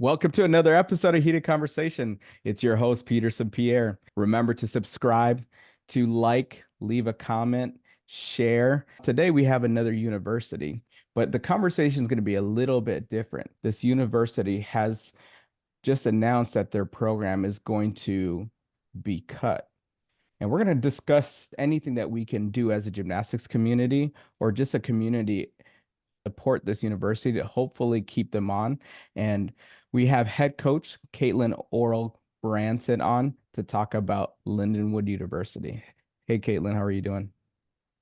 Welcome to another episode of Heated Conversation. It's your host, Peterson Pierre. Remember to subscribe, to like, leave a comment, share. Today we have another university, but the conversation is going to be a little bit different. This university has just announced that their program is going to be cut. And we're going to discuss anything that we can do as a gymnastics community or just a community support this university to hopefully keep them on. And we have head coach Caitlyn Orel Branson on to talk about Lindenwood University. Hey, Caitlyn, how are you doing?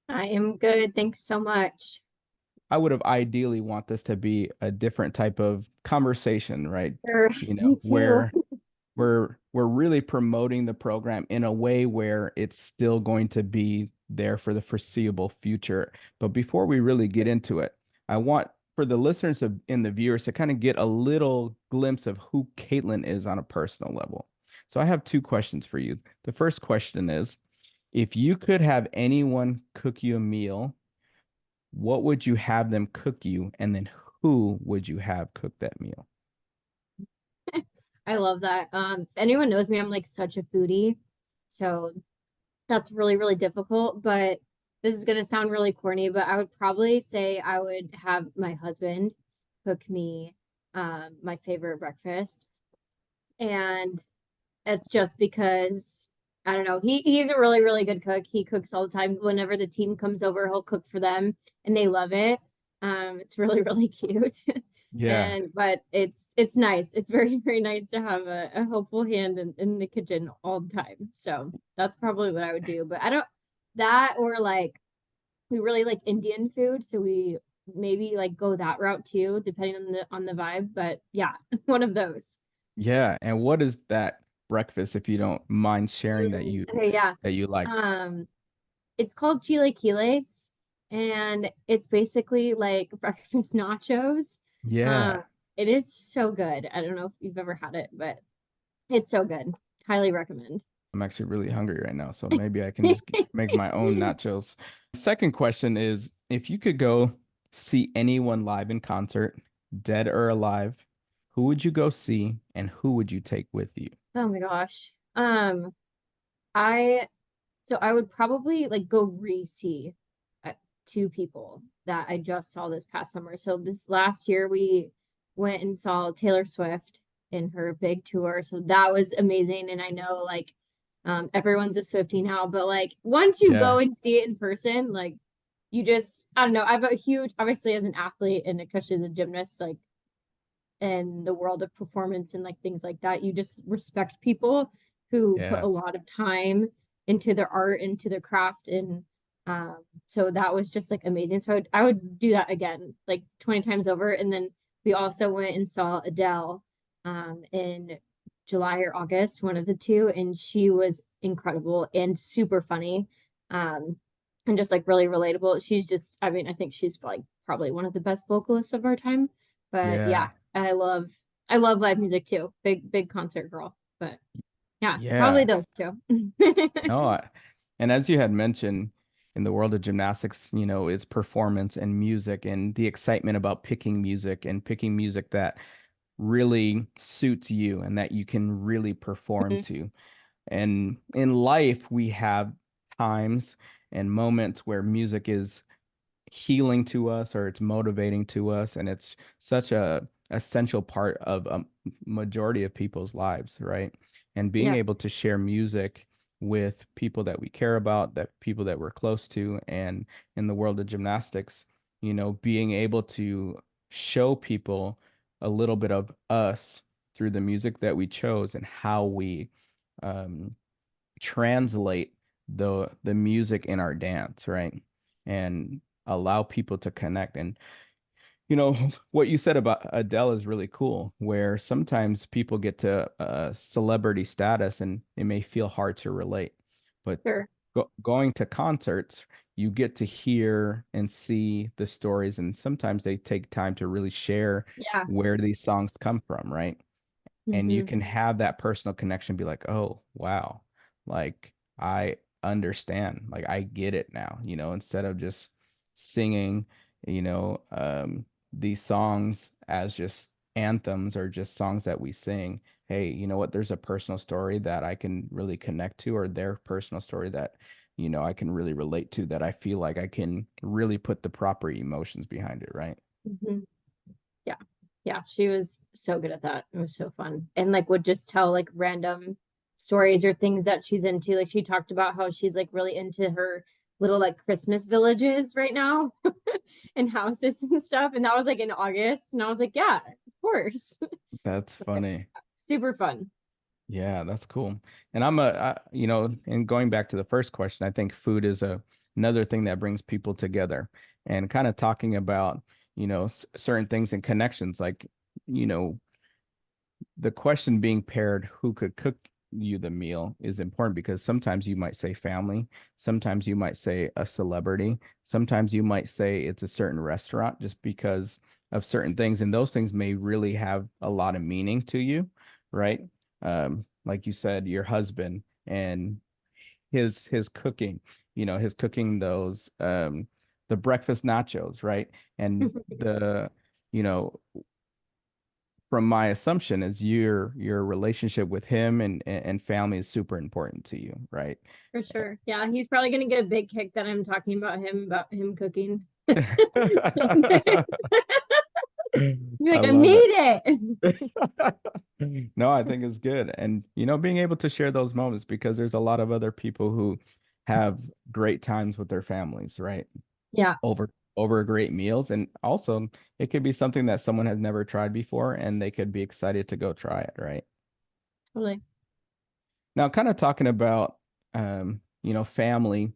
I am good. Thanks so much. I would have ideally want this to be a different type of conversation, right? Sure. You know, Me too. where we're really promoting the program in a way where it's still going to be there for the foreseeable future. But before we really get into it, I want for the listeners and the viewers to kind of get a little glimpse of who Caitlyn is on a personal level. So I have two questions for you. The first question is, if you could have anyone cook you a meal, what would you have them cook you? And then who would you have cook that meal? I love that. If anyone knows me, I'm like such a foodie. So that's really, really difficult. But this is gonna sound really corny, but I would probably say I would have my husband cook me my favorite breakfast. And it's just because I don't know, he's a really, really good cook. He cooks all the time. Whenever the team comes over, he'll cook for them and they love it. It's really, really cute. Yeah. And but it's nice. It's very, very nice to have a helpful hand in the kitchen all the time. So that's probably what I would do. But I don't that or like we really like Indian food, so we maybe like go that route too, depending on the vibe. But yeah, one of those. Yeah, and what is that breakfast, if you don't mind sharing Okay, yeah. that you like? Um, it's called chilaquiles, and it's basically like breakfast nachos. Yeah, Uh, it is so good. I don't know if you've ever had it, but it's so good. Highly recommend. I'm actually really hungry right now, so maybe I can just make my own nachos. Second question is, if you could go see anyone live in concert, dead or alive, who would you go see and who would you take with you? Oh my gosh. I so I would probably like go re-see uh, two people that I just saw this past summer. So this last year we went and saw Taylor Swift in her big tour. So that was amazing. And I know like everyone's a Swiftie now, but like once you go Yeah, and see it in person, like you just I don't know. I have a huge obviously as an athlete and especially as a gymnast, like in the world of performance and like things like that. You just respect people who put yeah, a lot of time into their art, into their craft, and so that was just like amazing. So I would do that again, like 20 times over. And then we also went and saw Adele in July or August, one of the two, and she was incredible and super funny. Um, and just like really relatable. She's just, I mean, I think she's like probably one of the best vocalists of our time. But yeah, yeah, I love live music too. Big concert girl. But yeah, probably yeah. those two. No, and as you had mentioned, in the world of gymnastics, it's performance and music and the excitement about picking music that really suits you and that you can really perform to. And in life, we have times and moments where music is healing to us or it's motivating to us, and it's such a essential part of a majority of people's lives, right? And being Yeah. able to share music with people that we care about, that people that we're close to, and in the world of gymnastics, being able to show people a little bit of us through the music that we chose and how we um, translate the music in our dance, right? And allow people to connect. And what you said about Adele is really cool, where sometimes people get to celebrity status and it may feel hard to relate. But Sure. going to concerts, you get to hear and see the stories, and sometimes they take time to really share Yeah. where these songs come from, right? And you Hmm. can have that personal connection, be like, oh, wow, like I understand, like I get it now, instead of just singing, you know, um, these songs as just anthems or just songs that we sing, hey, you know what, there's a personal story that I can really connect to, or their personal story that, I can really relate to, that I feel like I can really put the proper emotions behind it, right? Mhm. Yeah. Yeah. She was so good at that. It was so fun. And like would just tell like random stories or things that she's into. Like she talked about how she's like really into her little like Christmas villages right now and houses and stuff. And that was like in August. And I was like, yeah, of course. That's funny. Super fun. Yeah, that's cool. And and going back to the first question, I think food is another thing that brings people together, and kind of talking about, certain things and connections, like, you know, the question being paired, who could cook you the meal, is important, because sometimes you might say family, sometimes you might say a celebrity, sometimes you might say it's a certain restaurant, just because of certain things. And those things may really have a lot of meaning to you, right? Like you said, your husband and his cooking, his cooking those the breakfast nachos, right? And you know, from my assumption is your relationship with him and family is super important to you, right? For sure. Yeah, he's probably gonna get a big kick that I'm talking about him cooking. You're I like, I love made it. it. No, I think it's good. And, being able to share those moments, because there's a lot of other people who have great times with their families, right? Yeah, Over great meals. And also it could be something that someone has never tried before and they could be excited to go try it, right? totally. Now, kind of talking about family,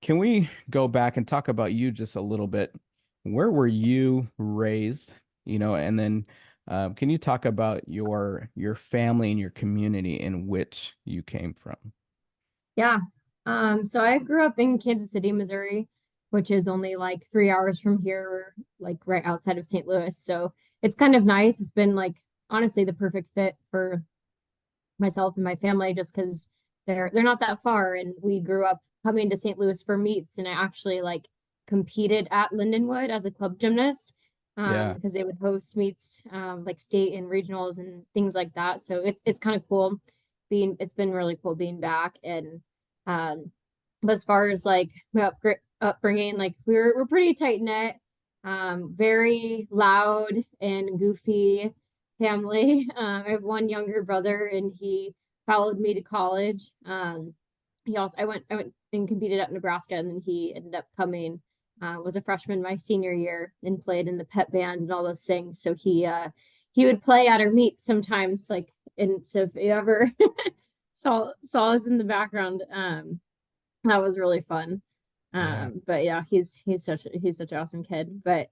can we go back and talk about you just a little bit? Where were you raised? And then can you talk about your family and your community in which you came from? Yeah. So I grew up in Kansas City, Missouri, which is only like 3 hours from here, like right outside of St. Louis. So it's kind of nice. It's been like honestly the perfect fit for myself and my family just because they're not that far. And we grew up coming to St. Louis for meets, and I actually like competed at Lindenwood as a club gymnast Yeah. because they would host meets like state and regionals and things like that. So it's kind of cool being it's been really cool being back. And um but as far as like my upbringing, like we're pretty tight knit, very loud and goofy family. I have one younger brother, and he followed me to college. I went and competed at Nebraska, and then he ended up coming. Was a freshman my senior year and played in the pep band and all those things. So he would play at our meet sometimes, like, and so if you ever saw us in the background, that was really fun. Yeah. But yeah, he's such an awesome kid. But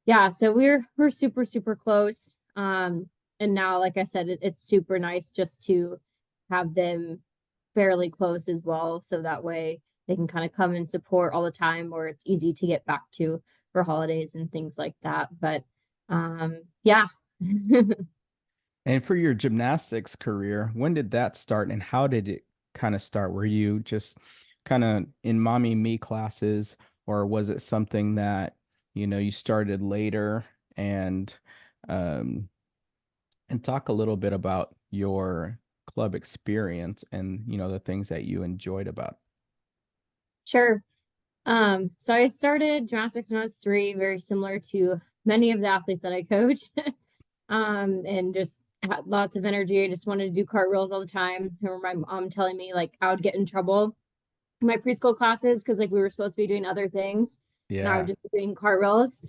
yeah, so we're super close. And now, like I said, it's super nice just to have them fairly close as well, so that way they can kind of come and support all the time, or it's easy to get back to for holidays and things like that. But yeah. And for your gymnastics career, when did that start and how did it kind of start? Were you just kind of in mommy me classes, or was it something that, you started later? And um and talk a little bit about your club experience and, the things that you enjoyed about. Sure. So I started gymnastics when I was 3, very similar to many of the athletes that I coach. And just had lots of energy. I just wanted to do cartwheels all the time. I remember my mom telling me like I would get in trouble in my preschool classes because like we were supposed to be doing other things, and I would Yeah. just be doing cartwheels.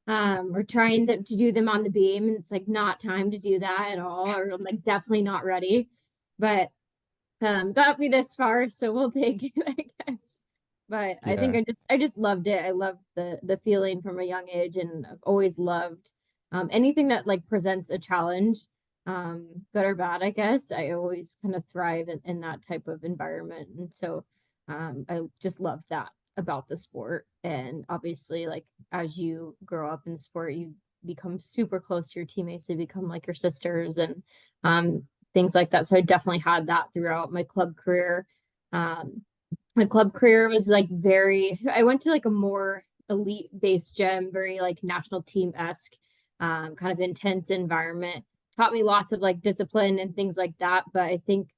Or trying to do them on the beam, and it's like not time to do that at all, or I'm like definitely not ready. But got me this far, so we'll take it, I guess. But I think Yeah. I just loved it. I loved the feeling from a young age, and I've always loved anything that like presents a challenge, good or bad, I guess. I always kind of thrive in that type of environment. And so I just loved that about the sport. And obviously, like as you grow up in the sport, you become super close to your teammates. They become like your sisters, and um things like that. So I definitely had that throughout my club career. Um, my club career was like I went to like a more elite based gym, very like national team esque. kind of intense environment. Taught me lots of like discipline and things like that. But I think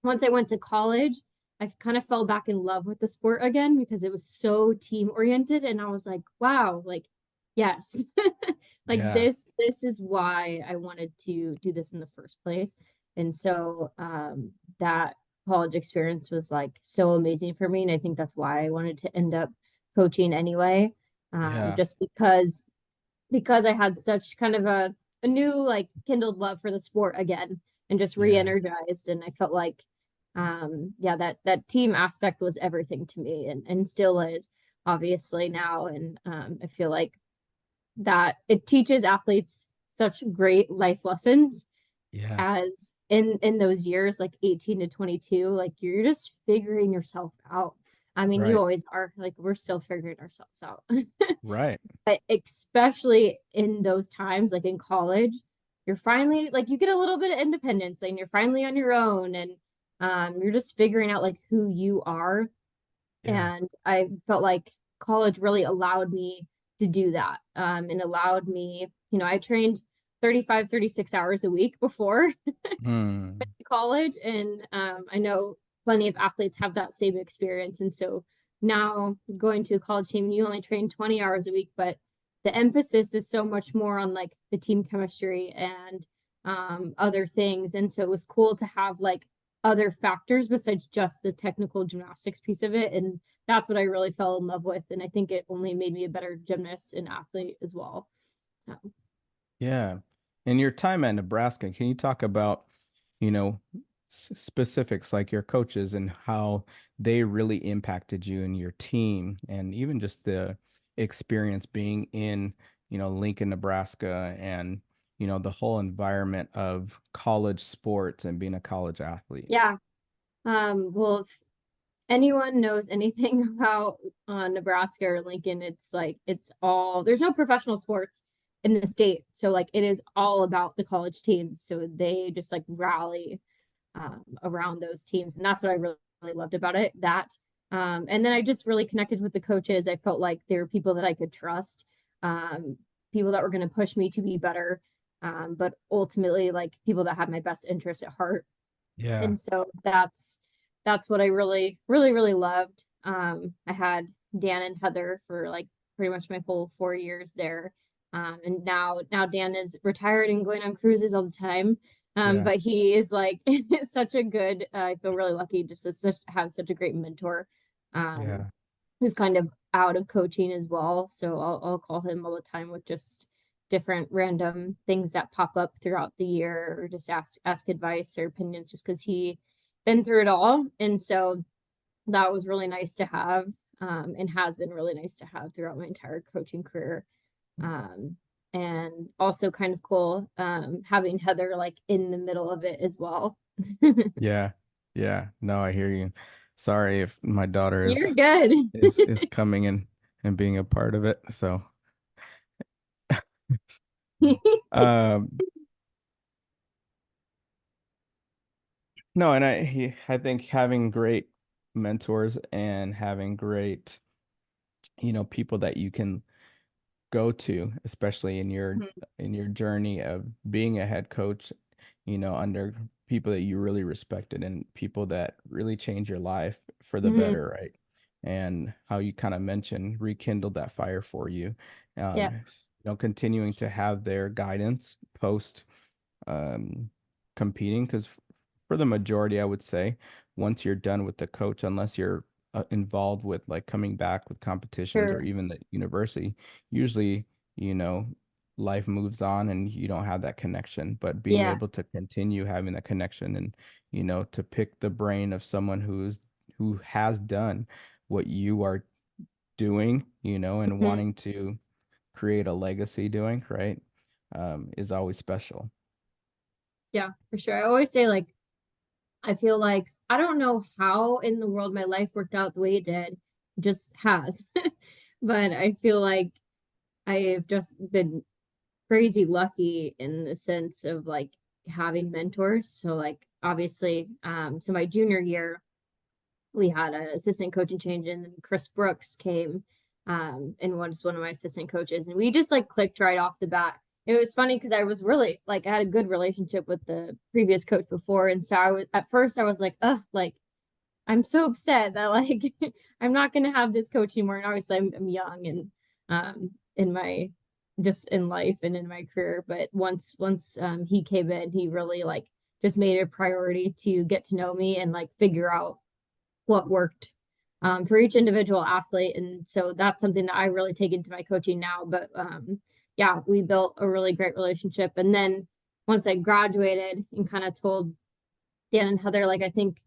once I went to college, I kind of fell back in love with the sport again because it was so team oriented. And I was like, wow, like, yes, like Yeah. this is why I wanted to do this in the first place. And so that college experience was like so amazing for me. And I think that's why I wanted to end up coaching anyway. Yeah. Just because I had such kind of a new like kindled love for the sport again and just Yeah. re-energized. And I felt like yeah, that team aspect was everything to me and still is obviously now. And I feel like that it teaches athletes such great life lessons Yeah. as in those years like 18 to 22, like you're just figuring yourself out. I mean, you Right. always are, like we're still figuring ourselves out. Right. But especially in those times, like in college, you're finally like you get a little bit of independence and you're finally on your own and you're just figuring out like who you are. Yeah. And I felt like college really allowed me to do that. And allowed me, I trained 35, 36 hours a week before Hmm. college. And I know plenty of athletes have that same experience. And so now going to a college team, you only train 20 hours a week, but the emphasis is so much more on like the team chemistry and other things. And so it was cool to have like other factors besides just the technical gymnastics piece of it. And that's what I really fell in love with. And I think it only made me a better gymnast and athlete as well. So, Yeah. In your time at Nebraska, can you talk about, you know, specifics like your coaches and how they really impacted you and your team and even just the experience being in, Lincoln, Nebraska and, the whole environment of college sports and being a college athlete? yeah. Well, if anyone knows anything about Nebraska or Lincoln, it's like it's all there's no professional sports in the state. So like it is all about the college teams. So they just like rally around those teams. And that's what I really, really loved about it. And then I just really connected with the coaches. I felt like they were people that I could trust, um, people that were going to push me to be better, but ultimately like people that had my best interest at heart. Yeah. And so that's what I really, really, really loved. I had Dan and Heather for like pretty much my whole 4 years there. And now Dan is retired and going on cruises all the time. Yeah. But he is like such a good, I feel really lucky just to have such a great mentor, um, Yeah. who's kind of out of coaching as well. So I'll call him all the time with just different random things that pop up throughout the year or just ask advice or opinions just because he been through it all. And so that was really nice to have, and has been really nice to have throughout my entire coaching career. Um, and also kind of cool having Heather like in the middle of it as well. Yeah. Yeah. No, I hear you. Sorry if my daughter You're is good. is coming in and being a part of it. So, um, no, and I think having great mentors and having great, people that you can go to, especially in your journey of being a head coach, under people that you really respected and people that really change your life for the Mhm. better, right? And how you kind of mentioned rekindled that fire for you. Yeah. Continuing to have their guidance post um, competing because for the majority, I would say once you're done with the coach, unless you're involved with like coming back with competitions or Sure. even the university, usually, you know, life moves on and you don't have that connection. But being Yeah. able to continue having that connection and, to pick the brain of someone who has done what you are doing, and Mhm. wanting to create a legacy doing, right, is always special. Yeah, for sure. I always say like I feel like I don't know how in the world my life worked out the way it did. It just has. But I feel like I've just been crazy lucky in the sense of like having mentors. So like obviously, so my junior year we had an assistant coaching change and then Chris Brooks came and was one of my assistant coaches and we just like clicked right off the bat. it was funny because I was really like I had a good relationship with the previous coach before, and so I was at first I was like, oh, like I'm so upset that like I'm not gonna have this coach anymore. And obviously I'm young and in my just in life and in my career. But once he came in, he really like just made it a priority to get to know me and like figure out what worked for each individual athlete. And so that's something that I really take into my coaching now. But yeah, we built a really great relationship. And then once I graduated and kind of told Dan and Heather, like, I think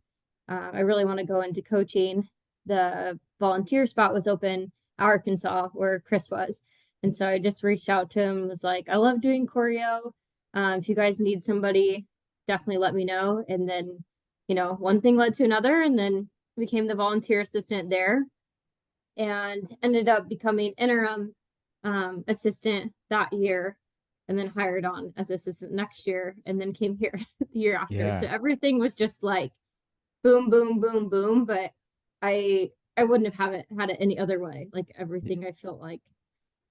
I really want to go into coaching, the volunteer spot was open at Arkansas where Chris was. And so I just reached out to him, was like, I love doing choreo. If you guys need somebody, definitely let me know. And then, one thing led to another, and then became the volunteer assistant there and ended up becoming interim assistant that year and then hired on as assistant next year and then came here the year after. So Yeah. everything was just like boom, boom, boom, boom. But I wouldn't have had it any other way. Like everything I felt like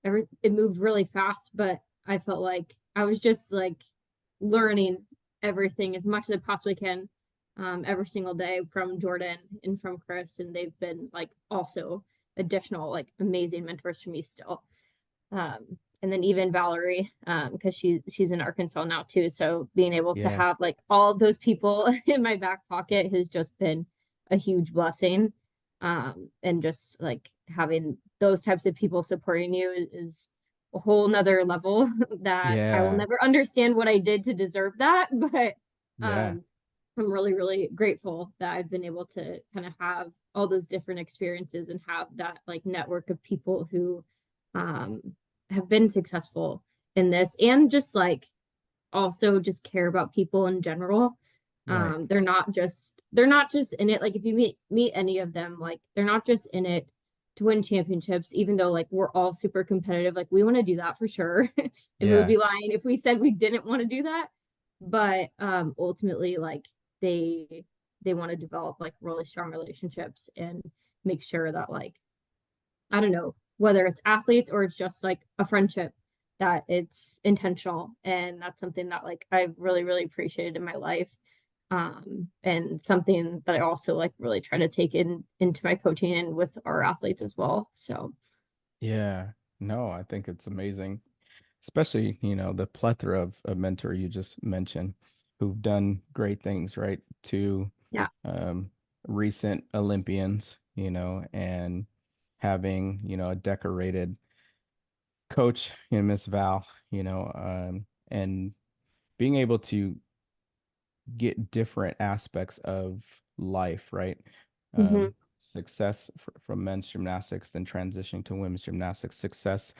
it moved really fast, but I felt like I was just like learning everything as much as I possibly can every single day from Jordan and from Chris. And they've been like also additional like amazing mentors for me still. And then even Valerie, because she's in Arkansas now too. So being able to Yeah. have like all of those people in my back pocket has just been a huge blessing. And just like having those types of people supporting you is a whole nother level that I will Yeah. never understand what I did to deserve that. But Yeah. um, I'm really, really grateful that I've been able to kind of have all those different experiences and have that like network of people who um, have been successful in this and just like also just care about people in general. Right. They're not just in it. Like if you meet any of them, like they're not just in it to win championships, even though like we're all super competitive. Like we want to do that for sure. And we would Yeah. be lying if we said we didn't want to do that. But ultimately like they want to develop like really strong relationships and make sure that like I don't know, whether it's athletes or it's just like a friendship, that it's intentional. And that's something that like I've really, really appreciated in my life. And something that I also like really try to take into my coaching and with our athletes as well. So Yeah. No, I think it's amazing, especially, the plethora of mentor you just mentioned who've done great things, right? To yeah. um, recent Olympians, and having, a decorated coach, Miss Val, and being able to get different aspects of life, right? Mm-hmm. Success from men's gymnastics, then transitioning to women's gymnastics, success,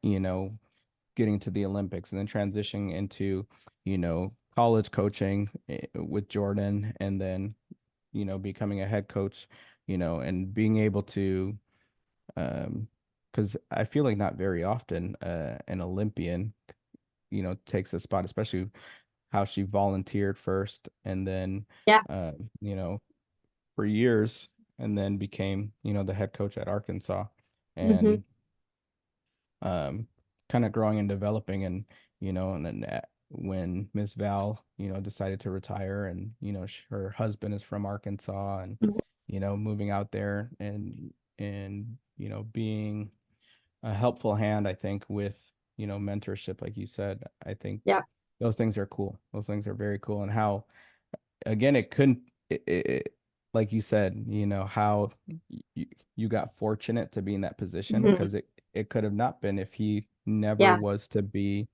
getting to the Olympics, and then transitioning into, college coaching with Jordan, and then, becoming a head coach, and being able to, because I feel like not very often an Olympian, takes a spot, especially how she volunteered first and then, Yeah. uh, you know, for years and then became, the head coach at Arkansas Mm-hmm. and kind of growing and developing and then when Miss Val, decided to retire and, her husband is from Arkansas and, moving out there and, being a helpful hand, I think, with, mentorship, like you said. I think Yeah. those things are cool. Those things are very cool. And how, again, it couldn't, like you said, how you, you got fortunate to be in that position Mm-hmm. because it could have not been if he never Yeah. was to be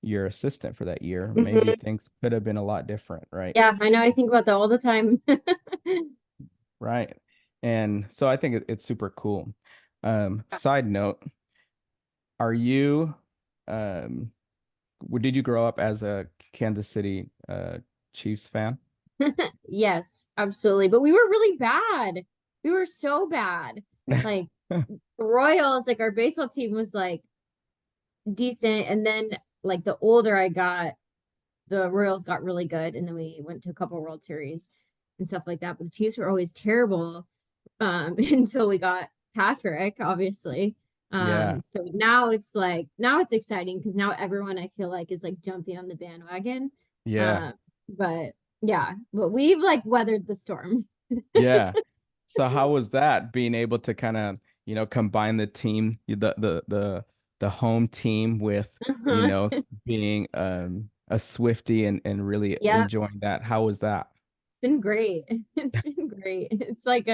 your assistant for that year. Maybe Mm-hmm. things could have been a lot different, right? Yeah. I know. I think about that all the time. Right. And so I think it's super cool. Side note, are you, um, did you grow up as a Kansas City Chiefs fan? Yes, absolutely. But we were really bad. We were so bad. Like the Royals, like our baseball team was like decent. And then like the older I got, the Royals got really good. And then we went to a couple World Series and stuff like that. But the Chiefs were always terrible until we got Patrick, obviously. Yeah. So now it's like, now it's exciting because now everyone I feel like is like jumping on the bandwagon. Yeah. Uh, but yeah, but we've like weathered the storm. Yeah. So how was that being able to kind of, combine the team, the home team with, Uh-huh. being a Swiftie and really Yep, enjoying that? How was that? been great. It's been great. It's like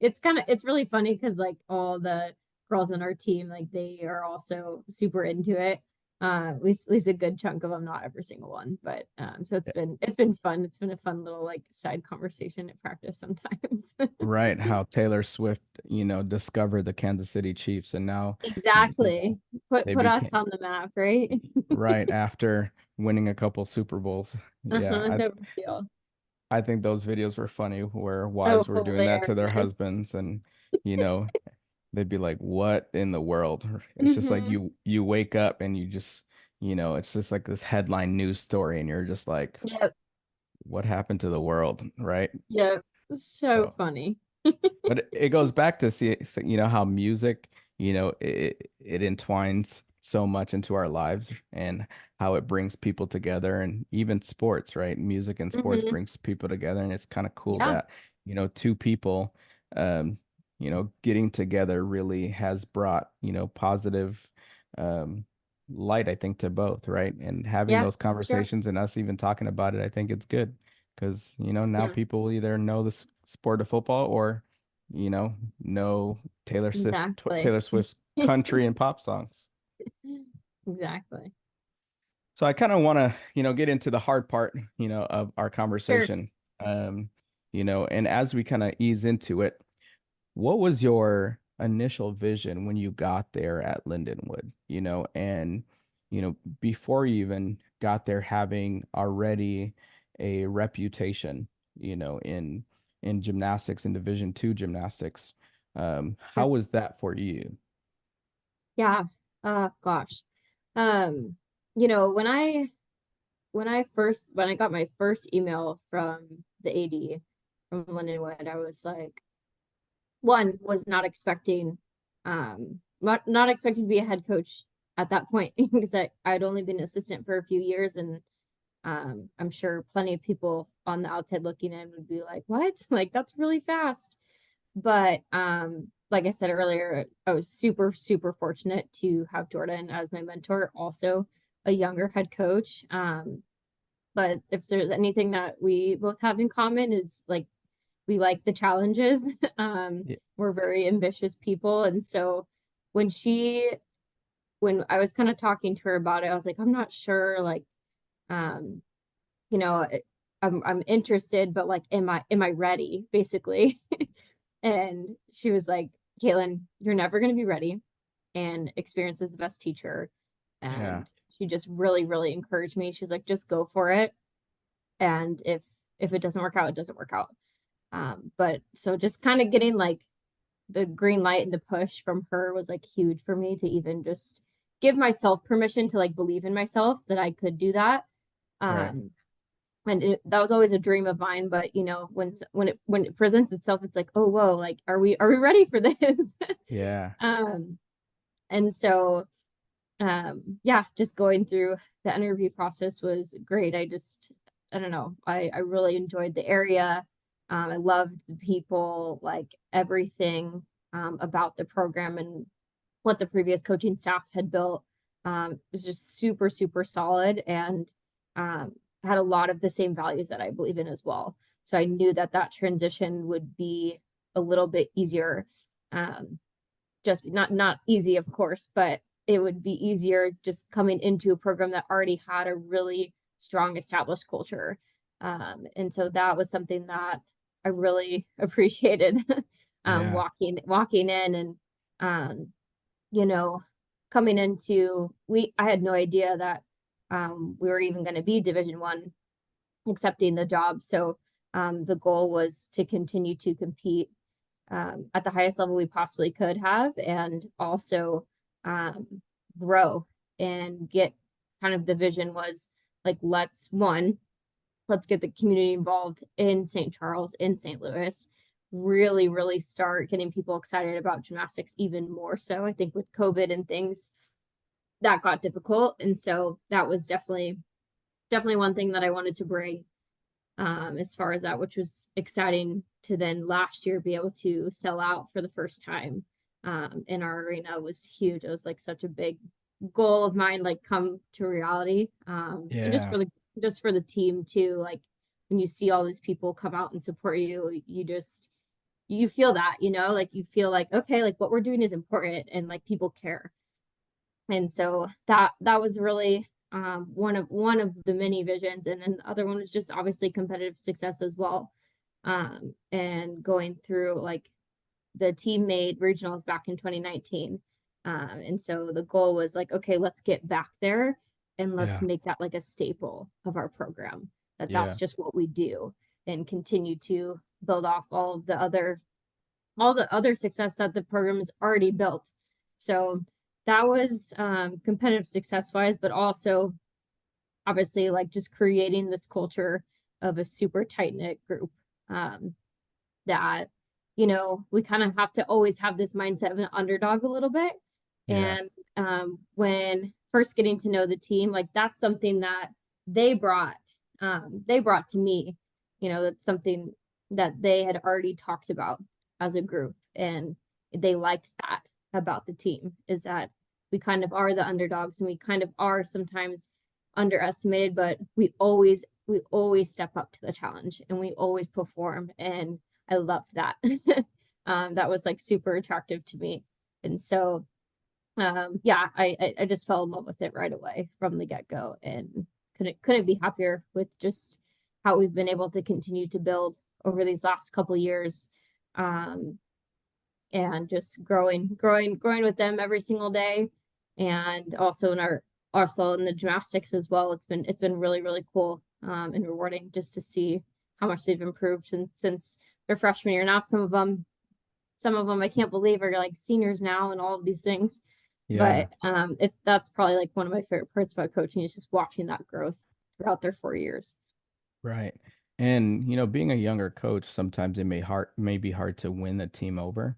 it's really funny because like all the girls on our team, like they are also super into it. At least a good chunk of them, not every single one, but so it's been fun. It's been a fun little like side conversation at practice sometimes. Right, how Taylor Swift, discovered the Kansas City Chiefs and now, Exactly. Put they put us became on the map, right? right after winning a couple Super Bowls. Yeah, Uh-huh, no big deal. I think those videos were funny where Oh, wives were doing that to their hilarious. husbands and, you know, they'd be like, "What in the world?" It's just like Hmm. you wake up and you just, it's just like this headline news story and you're just like, Yep, "What happened to the world?" Right? yep. So So, funny. but it goes back to see, how music, it entwines so much into our lives and how it brings people together and even sports, right? Music and sports Hmm. brings people together, and it's kind of cool Yeah, that, two people, um, getting together really has brought, positive, um, light, I think, to both, right? And having yeah, those for sure. conversations and us even talking about it, I think it's good because, now Yeah, people either know the sport of football or know exactly. Taylor Swift's country and pop songs. Exactly. So I kind of want to, get into the hard part, of our Sure. conversation. Um, and as we kind of ease into it, what was your initial vision when you got there at Lindenwood, and, before you even got there having already a reputation, in gymnastics and Division II gymnastics, Sure. how was that for you? Yeah. Gosh. Um, when I got my first email from the AD from Lindenwood, I was like, one was not expecting, not expecting to be a head coach at that point because I'd only been an assistant for a few years, and I'm sure plenty of people on the outside looking in would be like, "What? Like that's really fast." But like I said earlier, I was super, super fortunate to have Jordan as my mentor, also a younger head coach. But if there's anything that we both have in common is like we like the challenges. Yeah, We're very ambitious people. And so when she when I was kind of talking to her about it, I was like, I'm not sure, like, um, you know, I'm interested, but like, am I ready, basically? And she was like, Caitlyn, you're never gonna be ready, and experience is the best teacher. yeah, And she just really, really encouraged me. She's like, just go for it. And if it doesn't work out, it doesn't work out. But so just kind of getting like the green light and the push from her was like huge for me to even just give myself permission to like believe in myself that I could do that. right. Um, and that was always a dream of mine, but when it presents itself, it's like, oh whoa, like are we ready for this? Yeah, um, and so yeah, just going through the interview process was great. I don't know, I really enjoyed the area. I loved the people, like everything about the program and what the previous coaching staff had built. Was just super, super solid, and um, had a lot of the same values that I believe in as well. So I knew that that transition would be a little bit easier. Um, just not easy, of course, but it would be easier just coming into a program that already had a really strong established culture. And so that was something that I really appreciated, yeah, walking in, and um, you know, coming into I had no idea that we were even going to be Division 1, accepting the job. So the goal was to continue to compete at the highest level we possibly could have, and also um, grow and get kind of the vision was like, let's get the community involved in St. Charles, in St. Louis. really, really start getting people excited about gymnastics even more so. I think with COVID and things, that got difficult. And so that was definitely one thing that I wanted to bring as far as that, which was exciting to then last year be able to sell out for the first time in our arena was huge. It was like such a big goal of mine, like come to reality. And Yeah. just for the team too, like when you see all these people come out and support you, you feel that, like you feel like, okay, like what we're doing is important and like people care. And so that was really one of the many visions. And then the other one was just obviously competitive success as well. And going through like the team made regionals back in 2019. And so the goal was like, okay, let's get back there and let's Yeah. make that like a staple of our program, that's Yeah. just what we do, and continue to build off all the other success that the program has already built. So that was competitive success wise, but also obviously like just creating this culture of a super tight knit group um, that we kind of have to always have this mindset of an underdog a little bit. Yeah. And when first getting to know the team, like that's something that they brought they brought to me. That's something that they had already talked about as a group, and they liked that about the team, is that we kind of are the underdogs and we kind of are sometimes underestimated, but we always step up to the challenge and we always perform, and I loved that. That was like super attractive to me. And so yeah, I just fell in love with it right away from the get-go, and couldn't be happier with just how we've been able to continue to build over these last couple years. Um, and just growing with them every single day. And also in the gymnastics as well. It's been really, really cool and rewarding just to see how much they've improved since their freshman year. Now some of them I can't believe are like seniors now and all of these things. Yeah. But that's probably like one of my favorite parts about coaching, is just watching that growth throughout their 4 years. Right. And being a younger coach, sometimes it may be hard to win the team over.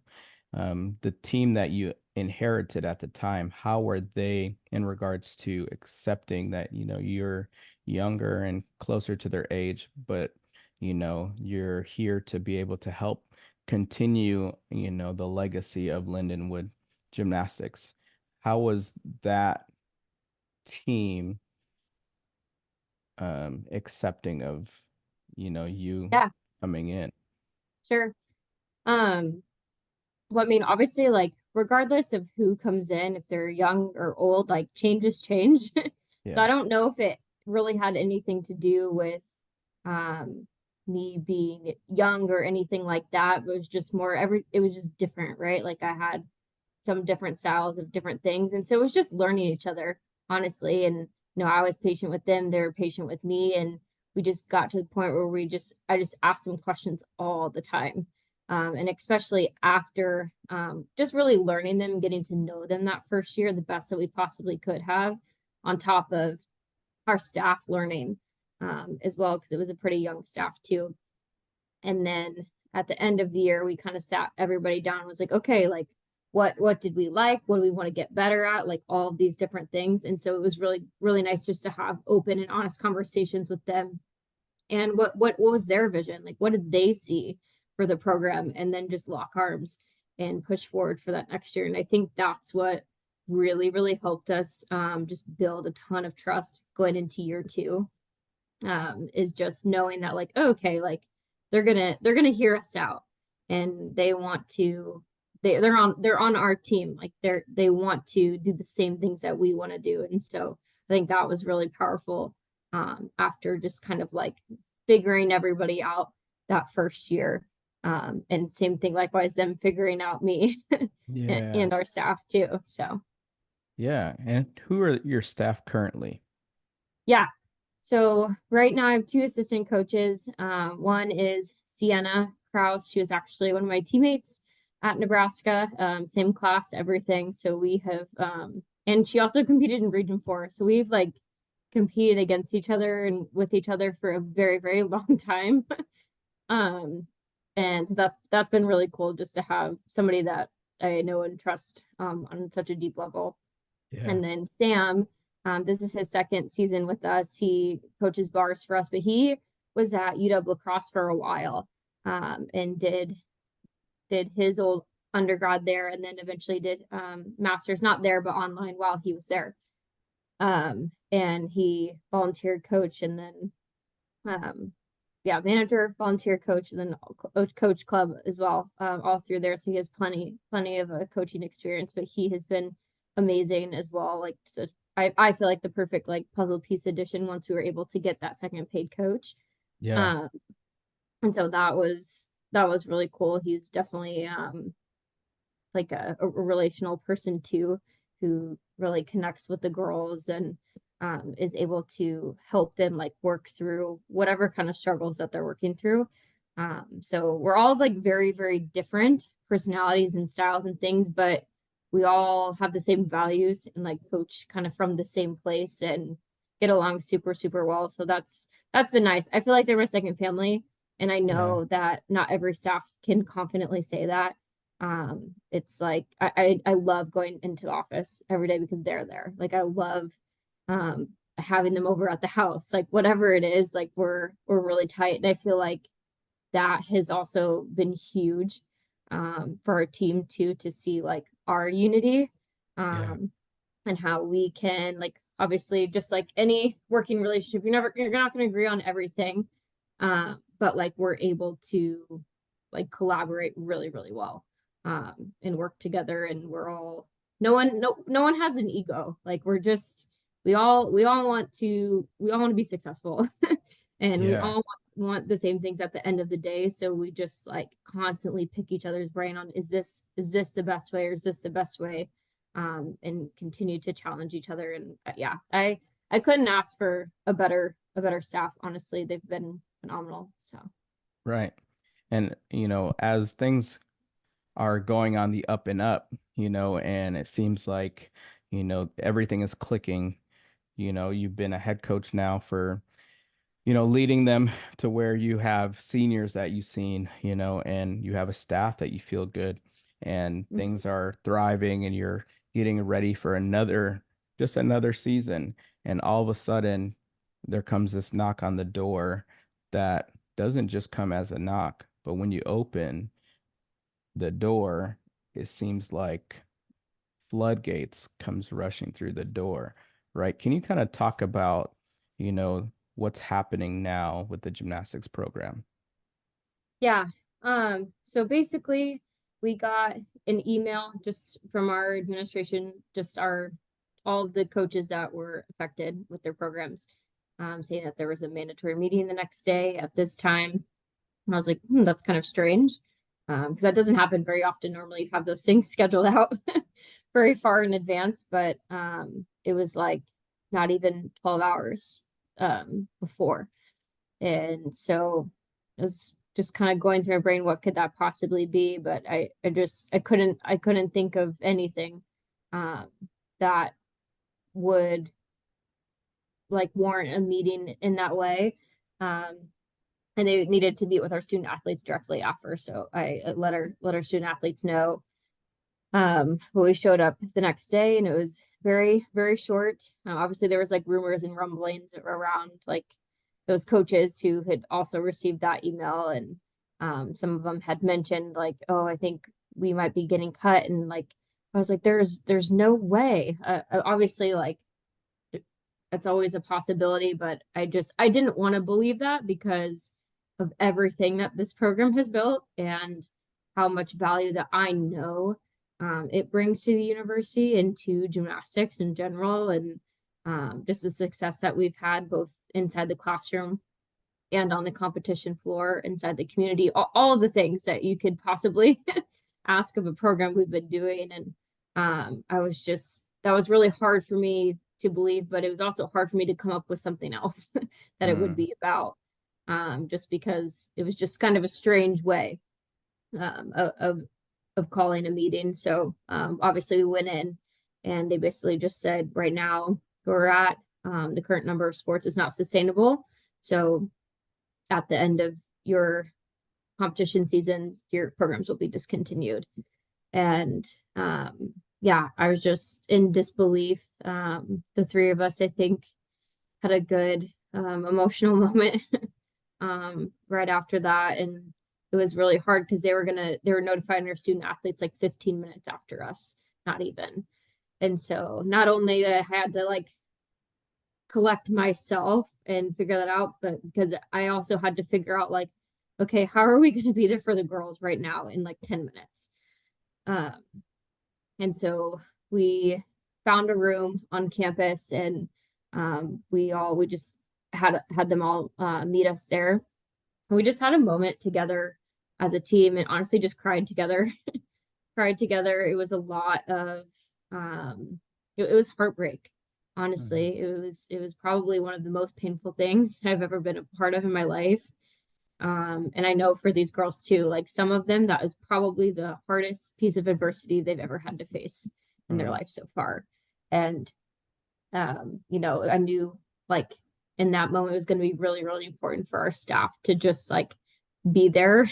The team that you inherited at the time, how were they in regards to accepting that, you're younger and closer to their age, but you're here to be able to help continue, the legacy of Lindenwood Gymnastics. How was that team accepting of you Yeah, coming in? sure. Um, well, I mean, obviously, like, regardless of who comes in, if they're young or old, like, changes change. So I Yeah. don't know if it really had anything to do with um me being young or anything like that. But it was just it was just different, right? Like I had some different styles of different things. And so it was just learning each other, honestly. And, I was patient with them, they were patient with me. And we just got to the point where I just asked them questions all the time. And especially after just really learning them, getting to know them that first year, the best that we possibly could have, on top of our staff learning as well, because it was a pretty young staff too. And then at the end of the year, we kind of sat everybody down and was like, okay, like what did we like? What do we want to get better at? Like all of these different things. And so it was really, really nice just to have open and honest conversations with them. And what was their vision? Like what did they see for the program? And then just lock arms and push forward for that next year. And I think that's what really, really helped us just build a ton of trust going into year two. Is just knowing that like, oh, okay, like they're gonna hear us out, and they want to they're on our team, like they want to do the same things that we want to do. And so I think that was really powerful after just kind of like figuring everybody out that first year. And same thing likewise, them figuring out me Yeah. and our staff too. So Yeah. And who are your staff currently? yeah. So right now I have two assistant coaches. One is Sienna Kraus. She was actually one of my teammates at Nebraska, same class, everything. So we have, and she also competed in Region 4. So we've like competed against each other and with each other for a very, very long time. Um, And so that's been really cool just to have somebody that I know and trust on such a deep level. Yeah. And then Sam, this is his second season with us. He coaches bars for us, but he was at UW lacrosse for a while, and did his old undergrad there, and then eventually did master's, not there but online while he was there. And he volunteered coach, and then yeah, manager, volunteer coach, and then coach club as well, all through there. So he has plenty of coaching experience, but he has been amazing as well. Like, so I feel like the perfect like puzzle piece addition once we were able to get that second paid coach. Yeah. Um, and so that was really cool. He's definitely like a relational person too, who really connects with the girls and is able to help them like work through whatever kind of struggles that they're working through. So we're all like very, very different personalities and styles and things, but we all have the same values and like coach kind of from the same place and get along super, super well. So that's been nice. I feel like they're my second family. And I Yeah. know that not every staff can confidently say that. It's like I love going into the office every day because they're there. Like I love um having them over at the house, like whatever it is, like we're really tight. And I feel like that has also been huge for our team too, to see like our unity Yeah. and how we can, like, obviously just like any working relationship, you're not going to agree on everything, but like we're able to like collaborate really, really well, and work together, and we're all, no one has an ego. Like we're just, we all want to be successful and we Yeah. all want the same things at the end of the day. So we just like constantly pick each other's brain on, is this the best way, or is this the best way, and continue to challenge each other. And yeah, I couldn't ask for a better staff. Honestly, they've been phenomenal. So Right. And, as things are going on the up and up, and it seems like, everything is clicking. You've been a head coach now for, leading them to where you have seniors that you've seen, and you have a staff that you feel good, and things are thriving, and you're getting ready for just another season. And all of a sudden, there comes this knock on the door that doesn't just come as a knock, but when you open the door, it seems like floodgates comes rushing through the door, right? Can you kind of talk about, what's happening now with the gymnastics program? yeah. So basically we got an email just from our administration, just our all of the coaches that were affected with their programs, saying that there was a mandatory meeting the next day at this time. And I was like, that's kind of strange. Because that doesn't happen very often. Normally you have those things scheduled out very far in advance, but it was like not even 12 hours before. And so it was just kind of going through my brain, what could that possibly be? But I couldn't think of anything um, that would like warrant a meeting in that way. Um, and they needed to meet with our student athletes directly after. So I let our student athletes know. But we showed up the next day, and it was very, very short. Obviously, there was like rumors and rumblings around like those coaches who had also received that email, and some of them had mentioned like, oh, I think we might be getting cut, and like I was like, there's no way. Obviously, like that's always a possibility, but I didn't want to believe that because of everything that this program has built and how much value that I know it brings to the university and to gymnastics in general, and just the success that we've had both inside the classroom and on the competition floor, inside the community, all of the things that you could possibly ask of a program we've been doing. And I was just, that was really hard for me to believe, but it was also hard for me to come up with something else that it would Mm, be about, just because it was just kind of a strange way of calling a meeting. So obviously we went in and they basically just said, right now we're at, the current number of sports is not sustainable. So at the end of your competition seasons, your programs will be discontinued. And yeah, I was just in disbelief. The three of us, I think, had a good emotional moment right after that. And it was really hard because they were notifying their student athletes like 15 minutes after us, not even. And so not only I had to like collect myself and figure that out, but because I also had to figure out like, okay, how are we going to be there for the girls right now in like 10 minutes? And so we found a room on campus, and we just had them all meet us there. And we just had a moment together as a team, and honestly just cried together. Cried together. It was a lot of it was heartbreak. Honestly, it was probably one of the most painful things I've ever been a part of in my life. And I know for these girls too, like some of them, that is probably the hardest piece of adversity they've ever had to face in their life so far. And, you know, I knew like in that moment it was going to be really, really important for our staff to just like be there.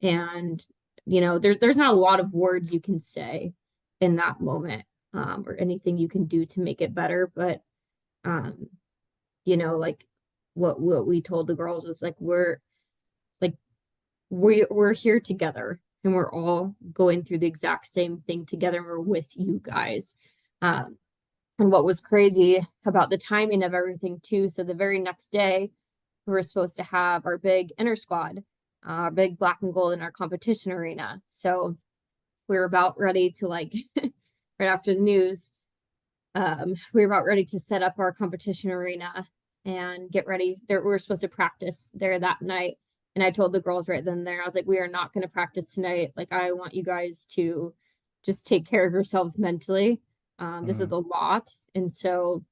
And, you know, there's not a lot of words you can say in that moment, or anything you can do to make it better. But, you know, like what we told the girls was like, we're here together and we're all going through the exact same thing together, and we're with you guys. And what was crazy about the timing of everything too, so the very next day we were supposed to have our big inter-squad, our big black and gold in our competition arena. So we were about ready to like right after the news, we were about ready to set up our competition arena and get ready there. We were supposed to practice there that night. And I told the girls right then and there, I was like, we are not going to practice tonight. Like, I want you guys to just take care of yourselves mentally. This is a lot. And so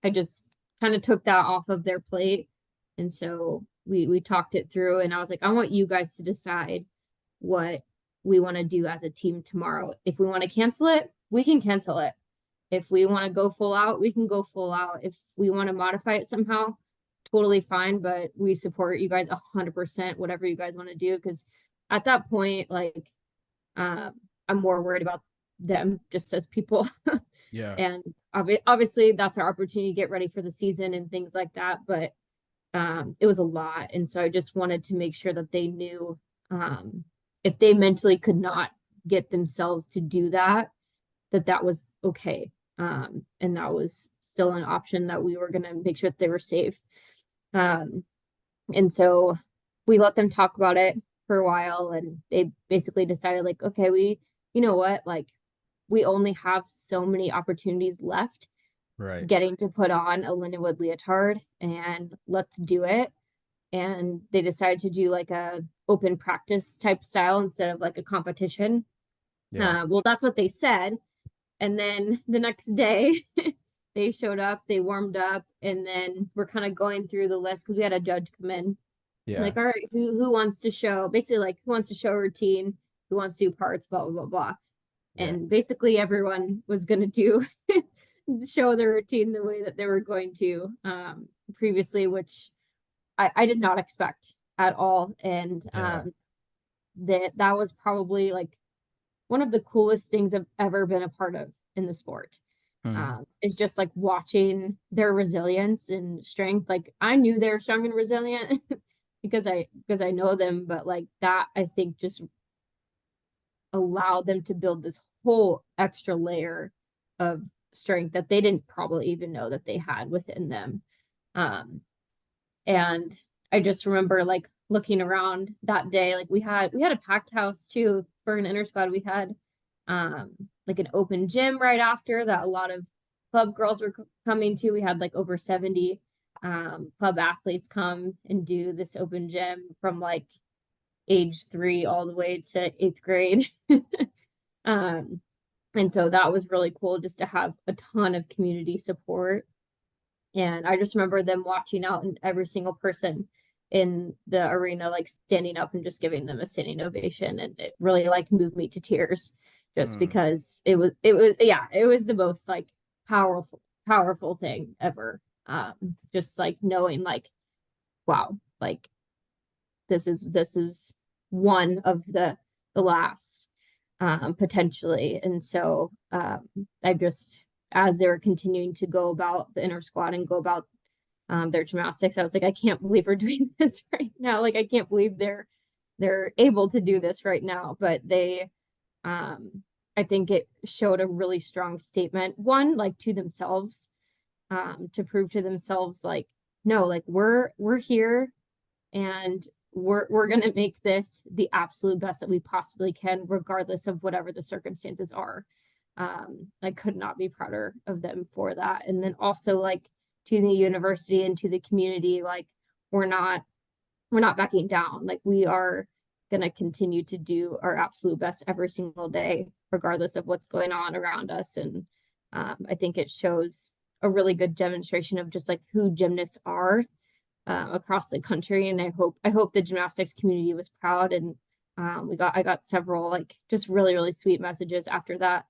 I just kind of took that off of their plate. And so we talked it through, and I was like, I want you guys to decide what we want to do as a team tomorrow. If we want to cancel it, we can cancel it. If we want to go full out, we can go full out. If we want to modify it somehow, totally fine, but we support you guys 100%, whatever you guys want to do. Because at that point, like, I'm more worried about them just as people. Yeah. And obviously that's our opportunity to get ready for the season and things like that. But it was a lot. And so I just wanted to make sure that they knew, if they mentally could not get themselves to do that, that was okay. And that was still an option, that we were going to make sure that they were safe. And so we let them talk about it for a while, and they basically decided like, okay, you know what, like we only have so many opportunities left getting to put on a Lindenwood leotard, and let's do it. And they decided to do like a open practice type style instead of like a competition. Well, that's what they said. And then the next day they showed up, they warmed up, and then we're kind of going through the list because we had a judge come in. Like, all right, who wants to show, basically like, who wants to show a routine, who wants to do parts, blah, blah, blah, blah. And basically everyone was going to do show their routine the way that they were going to previously, which I did not expect at all. And that was probably like one of the coolest things I've ever been a part of in the sport. Is just like watching their resilience and strength. Like, I knew they were strong and resilient because I know them, but like that, I think, just allowed them to build this whole extra layer of strength that they didn't probably even know that they had within them. And I just remember like looking around that day, like we had a packed house too for an inter-squad. We had like an open gym right after that, a lot of club girls were coming to. We had like over 70 club athletes come and do this open gym from like age 3 all the way to 8th grade. And so that was really cool just to have a ton of community support. And I just remember them watching out, and every single person in the arena like standing up and just giving them a standing ovation. And it really like moved me to tears, just because it was the most like powerful thing ever. Just like knowing like, wow, like this is one of the last, potentially. And so I just, as they were continuing to go about the inter-squad and go about their gymnastics, I was like, I can't believe we're doing this right now. Like, I can't believe they're able to do this right now. But they, I think it showed a really strong statement, one, like to themselves, to prove to themselves, like, no, like we're here, and we're gonna make this the absolute best that we possibly can, regardless of whatever the circumstances are. I could not be prouder of them for that. And then also, like, to the university and to the community, like, we're not backing down. Like, we are gonna continue to do our absolute best every single day, regardless of what's going on around us. And I think it shows a really good demonstration of just like who gymnasts are, across the country. And I hope the gymnastics community was proud. And I got several, like, just really, really sweet messages after that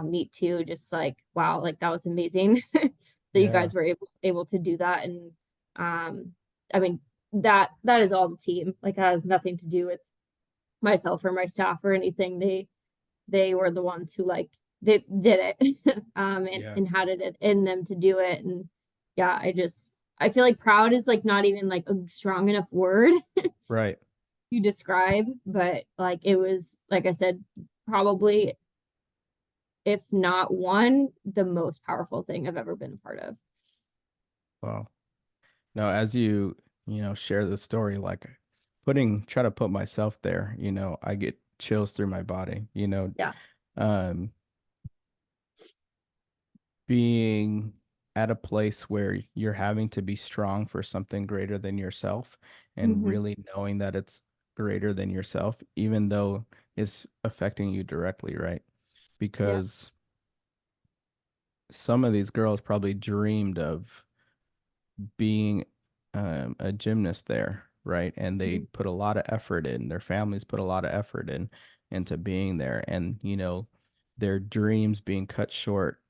meet too. Just like, wow, like that was amazing that you Yeah. guys were able to do that. And I mean, that is all the team. Like, that has nothing to do with myself or my staff or anything. They were the ones who, like, they did it and had it in them to do it. And yeah, I feel like proud is like not even like a strong enough word Right. to describe, but like, it was, like I said, probably, if not one, the most powerful thing I've ever been a part of. Wow. No, as share the story, like try to put myself there, I get chills through my body, Yeah. um, being at a place where you're having to be strong for something greater than yourself and Mm-hmm. really knowing that it's greater than yourself, even though it's affecting you directly, right? Yeah. Because some of these girls probably dreamed of being a gymnast there, right? And they Mm-hmm. put a lot of effort in, their families put a lot of effort into being there. And, their dreams being cut short,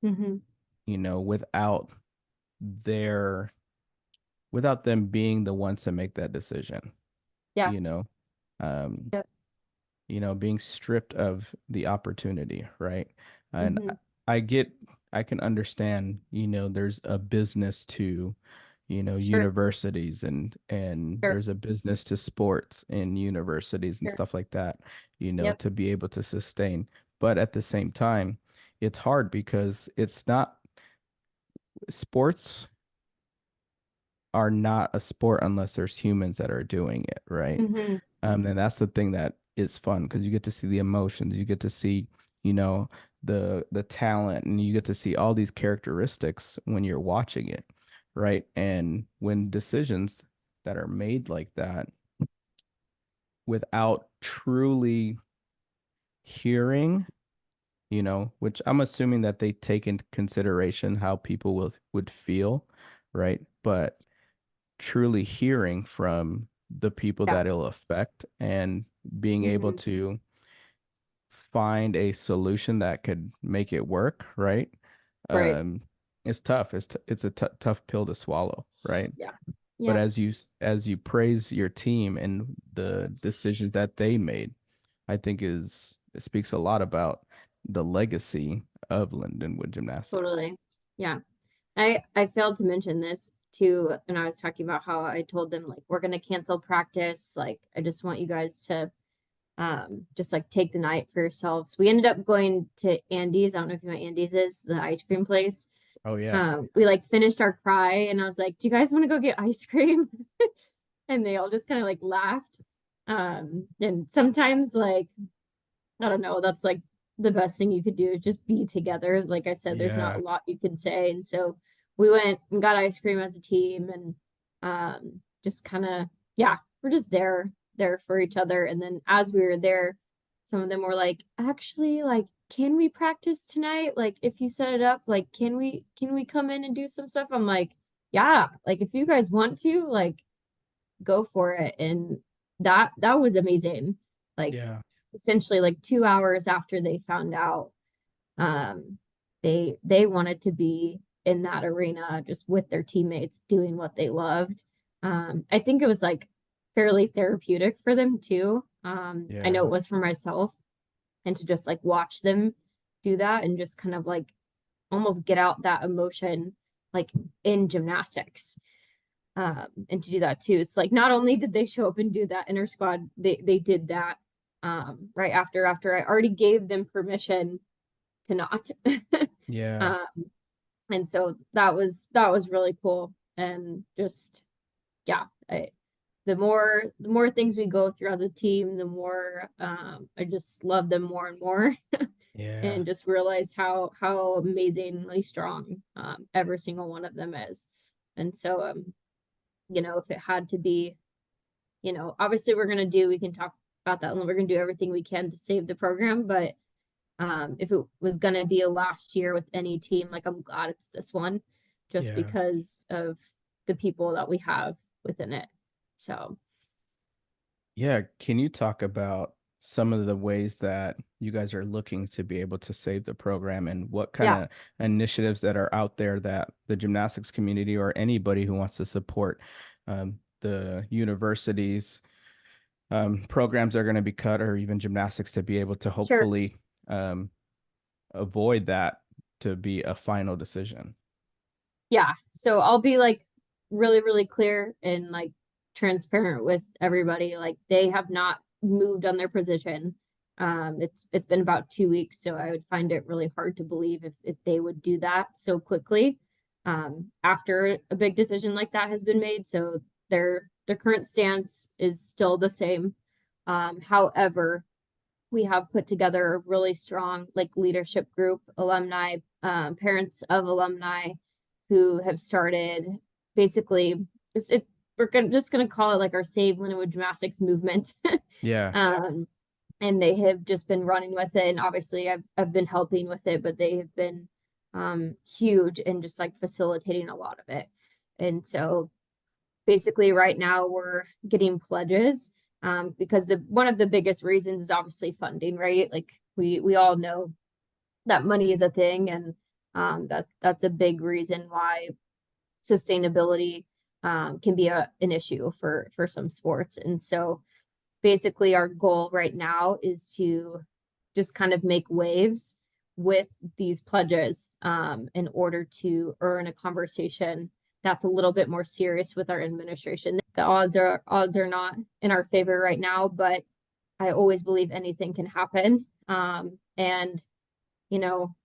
Mm-hmm. without their without them being the ones to make that decision, Yeah. you know, um, Yep. being stripped of the opportunity, right? And Mm-hmm. I get, I can understand, there's a business to, Sure. universities and Sure. there's a business to sports and universities and Sure. stuff like that, Yep. to be able to sustain. But at the same time, it's hard because it's not sports are not a sport unless there's humans that are doing it, right? Mm-hmm. And that's the thing that is fun because you get to see the emotions, you get to see, you know, the talent, and you get to see all these characteristics when you're watching it, right? And when decisions that are made like that without truly hearing, which I'm assuming that they take into consideration how people would feel, right? But truly hearing from the people Yeah. that it'll affect and being able Mm-hmm. to find a solution that could make it work, right? Right. Um, it's tough. It's a tough pill to swallow, right? Yeah. But Yep. as you praise your team and the decisions that they made, I think it speaks a lot about the legacy of Lindenwood Gymnastics. Totally. Yeah. I failed to mention this too, and I was talking about how I told them, like, we're gonna cancel practice. Like, I just want you guys to just like take the night for yourselves. We ended up going to Andy's. I don't know if you know what Andy's is, the ice cream place. Oh yeah. We like finished our cry, and I was like, do you guys want to go get ice cream? And they all just kind of like laughed. And sometimes, like, I don't know, that's like the best thing you could do is just be together. Like I said, there's not Yeah. a lot you can say. And so we went and got ice cream as a team, and just kind of, yeah, we're just there for each other. And then as we were there, some of them were like, actually, like, can we practice tonight? Like, if you set it up, like, can we come in and do some stuff? I'm like, yeah, like, if you guys want to, like, go for it. And that was amazing. Like, Yeah. essentially, like, 2 hours after they found out, um they wanted to be in that arena just with their teammates doing what they loved. I think it was like fairly therapeutic for them too. I know Yeah. it was for myself, and to just like watch them do that and just kind of like almost get out that emotion like in gymnastics. And to do that too. It's like not only did they show up and do that inner squad, they did that right after I already gave them permission to not. Yeah. um, and so that was really cool. And just yeah, the more things we go through as a team, the more I just love them more and more. Yeah. And just realize how amazingly strong every single one of them is. And so if it had to be, obviously we can talk about that and we're gonna do everything we can to save the program, but if it was gonna be a last year with any team, like I'm glad it's this one, just Yeah. because of the people that we have within it. So Yeah. Can you talk about some of the ways that you guys are looking to be able to save the program and what kind yeah, of initiatives that are out there that the gymnastics community or anybody who wants to support the universities programs are going to be cut or even gymnastics to be able to sure. hopefully um, avoid that to be a final decision. Yeah. So I'll be like really, really clear and like transparent with everybody. Like they have not moved on their position. It's been about 2 weeks, so I would find it really hard to believe if they would do that so quickly after a big decision like that has been made. So their current stance is still the same. However, we have put together a really strong like leadership group, alumni, parents of alumni who have started basically just gonna call it like our Save Lindenwood Gymnastics movement. Yeah. um, and they have just been running with it. And obviously I've been helping with it, but they have been huge in just like facilitating a lot of it. And so basically right now we're getting pledges because one of the biggest reasons is obviously funding, right? Like we all know that money is a thing, and that's a big reason why sustainability can be an issue for some sports. And so basically our goal right now is to just kind of make waves with these pledges in order to earn a conversation that's a little bit more serious with our administration. The odds are not in our favor right now, but I always believe anything can happen. And you know,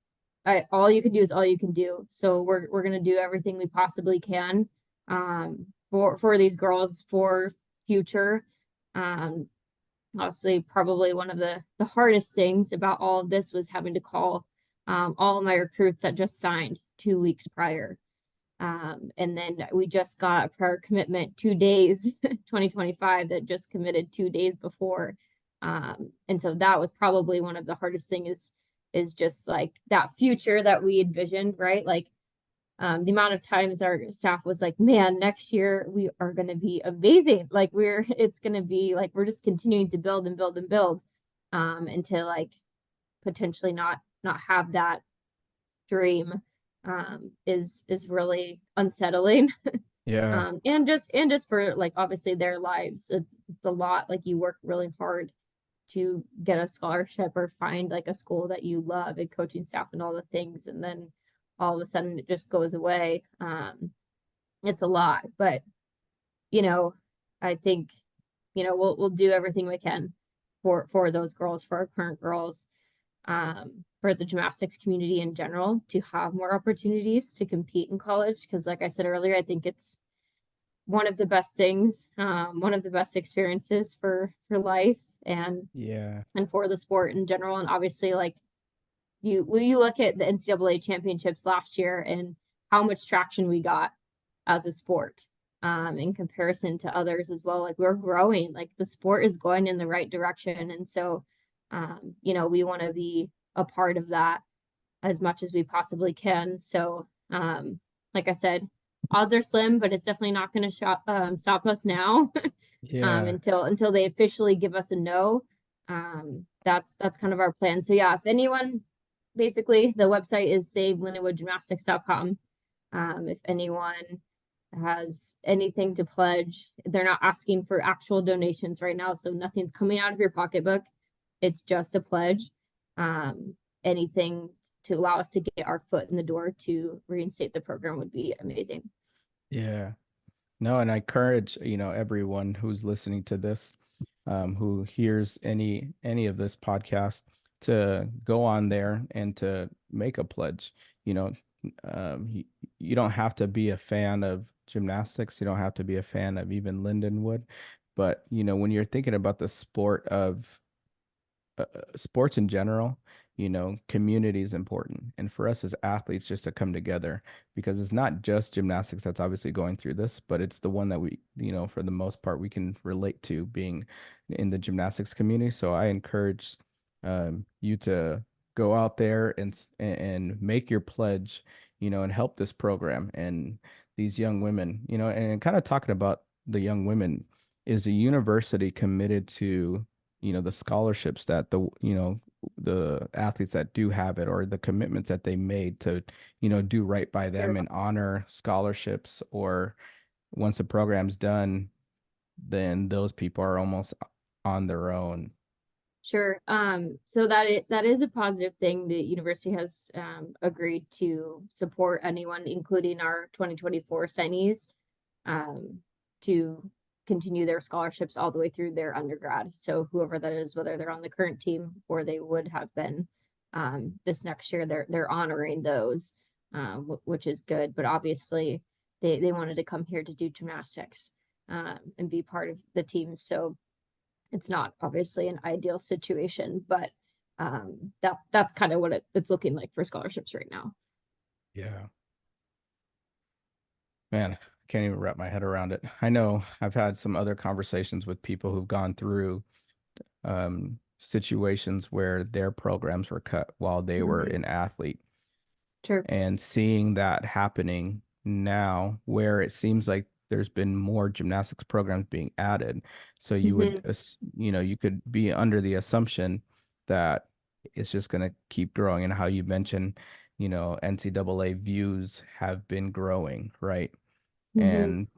all you can do is all you can do. So we're gonna do everything we possibly can for these girls for future. Um, Honestly, probably one of the hardest things about all of this was having to call all of my recruits that just signed 2 weeks prior. And then we just got a prior commitment 2 days, 2025, that just committed 2 days before. And so that was probably one of the hardest things is just like that future that we envisioned, right? Like the amount of times our staff was like, man, next year we are going to be amazing. Like it's going to be like, we're just continuing to build and build and build and to like potentially not have that dream is really unsettling. Yeah. And just for like obviously their lives, it's a lot. Like you work really hard to get a scholarship or find like a school that you love and coaching staff and all the things, and then all of a sudden it just goes away. It's a lot, but you know, I think we'll do everything we can for those girls, for our current girls, for the gymnastics community in general to have more opportunities to compete in college. Because, like I said earlier, I think it's one of the best things, one of the best experiences for life Yeah. and for the sport in general. And obviously, like you look at the NCAA championships last year and how much traction we got as a sport in comparison to others as well. Like we're growing, like the sport is going in the right direction. And so, we want to be a part of that as much as we possibly can. So, like I said, odds are slim, but it's definitely not going to stop us now Yeah. until they officially give us a no. That's kind of our plan. So yeah, if anyone, basically the website is savelindenwoodgymnastics.com. If anyone has anything to pledge. They're not asking for actual donations right now, so nothing's coming out of your pocketbook. It's just a pledge. Anything to allow us to get our foot in the door to reinstate the program would be amazing. Yeah. No, and I encourage, everyone who's listening to this, who hears any of this podcast, to go on there and to make a pledge. You know, you don't have to be a fan of gymnastics. You don't have to be a fan of even Lindenwood, but when you're thinking about the sport of sports in general, community is important. And for us as athletes, just to come together, because it's not just gymnastics that's obviously going through this, but it's the one that we, for the most part, we can relate to being in the gymnastics community. So I encourage you to go out there and make your pledge, and help this program and these young women, and kind of talking about the young women, is a university committed to the scholarships that the athletes that do have it, or the commitments that they made to do right by them Sure. and honor scholarships, or once the program's done, then those people are almost on their own. Sure. So that is a positive thing. The university has agreed to support anyone, including our 2024 signees, to continue their scholarships all the way through their undergrad. So whoever that is, whether they're on the current team or they would have been this next year, they're honoring those, which is good. But obviously, they wanted to come here to do gymnastics and be part of the team. So it's not obviously an ideal situation, but that's kind of what it's looking like for scholarships right now. Yeah. Man, I can't even wrap my head around it. I know I've had some other conversations with people who've gone through situations where their programs were cut while they were Mhm. an athlete, Sure. and seeing that happening now, where it seems like there's been more gymnastics programs being added. So you would, Hmm. you could be under the assumption that it's just going to keep growing. And how you mentioned, NCAA views have been growing, right? Hmm. And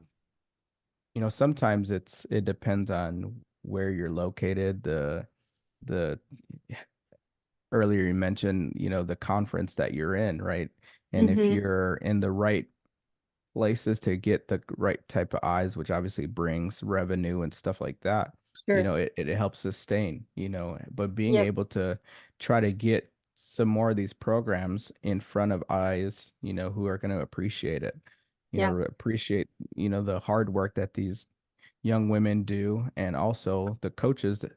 sometimes it depends on where you're located. The earlier you mentioned, the conference that you're in, right? And if Hmm. you're in the right places to get the right type of eyes, which obviously brings revenue and stuff like that, Sure. it helps sustain, but being Yep. able to try to get some more of these programs in front of eyes, who are going to appreciate it, Yeah. appreciate, the hard work that these young women do, and also the coaches that,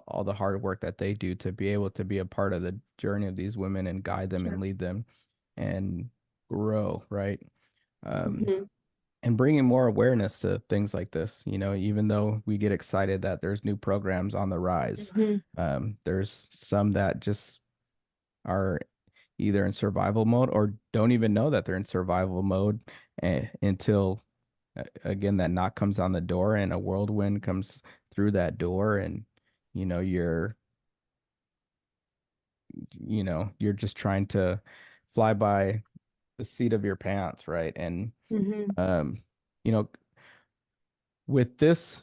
all the hard work that they do to be able to be a part of the journey of these women and guide them and Sure. lead them and grow, right? Um, Hmm. and bringing more awareness to things like this, even though we get excited that there's new programs on the rise, Hmm. there's some that just are either in survival mode or don't even know that they're in survival mode, until again that knock comes on the door and a whirlwind comes through that door, and you're you're just trying to fly by the seat of your pants, right? And Hmm. um you know with this,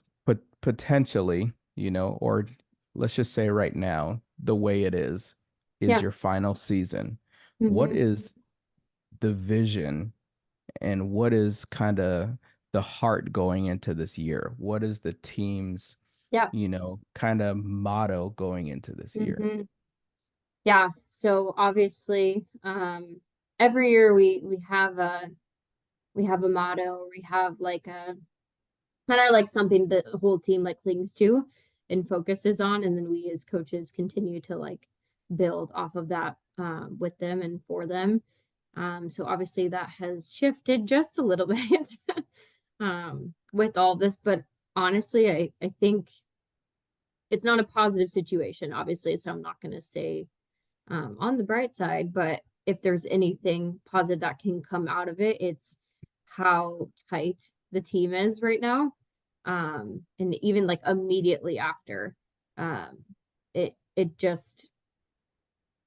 potentially, or let's just say right now, the way it is Yeah. your final season. What Hmm. is the vision, and what is kind of the heart going into this year? What is the team's, Yeah. kind of motto going into this year? Hmm. Yeah. So obviously, every year we have a motto, we have like a kind of like something that the whole team like clings to and focuses on, and then we as coaches continue to like build off of that with them and for them. So obviously that has shifted just a little bit with all this, but honestly, I think it's not a positive situation, obviously, so I'm not going to say on the bright side, but if there's anything positive that can come out of it, it's how tight the team is right now. And even like immediately after, um, it just